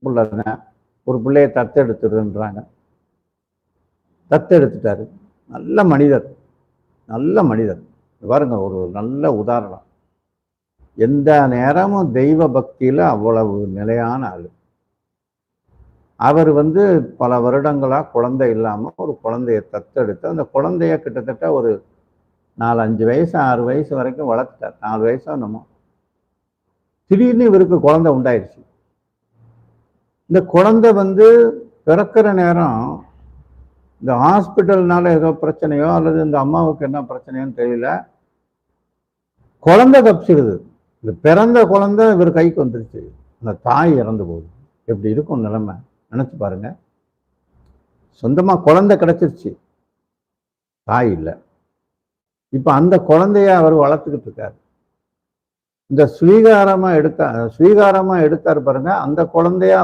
பிள்ளைங்க, ஒரு பிள்ளையை தத்தெடுத்துடுன்றாங்க. தத்தெடுத்துட்டாரு. நல்ல மனிதர், நல்ல மனிதர். பாருங்க, ஒரு நல்ல உதாரணம். எந்த நேரமும் தெய்வ பக்தியில அவ்வளவு நிலையான ஆளு. அவர் பல வருடங்களா குழந்தை இல்லாம ஒரு குழந்தைய தத்தெடுத்து, அந்த குழந்தைய கிட்டத்தட்ட ஒரு 4, 5 வயசு 6 வயசு வரைக்கும் வளர்த்துட்டார். 4 வயசோ என்னமோ. திடீர்னு இவருக்கு குழந்தை உண்டாயிருச்சு. இந்த குழந்தை பிறக்கிற நேரம் இந்த ஹாஸ்பிட்டல்னால ஏதோ பிரச்சனையோ அல்லது இந்த அம்மாவுக்கு என்ன பிரச்சனையோன்னு தெரியல, குழந்தை தப்பிச்சிடுது. இந்த பிறந்த குழந்தை இவர் கைக்கு வந்துருச்சு. அந்த தாய் இறந்து போகுது. எப்படி இருக்கும் நிலைமை நினைச்சு பாருங்க. சொந்தமா குழந்தை கிடைச்சிருச்சு, தாய் இல்லை. இப்ப அந்த குழந்தைய அவர் வளர்த்துக்கிட்டு இருக்காரு. இந்த ஸ்வீகாரமா எடுத்தார் பாருங்க, அந்த குழந்தைய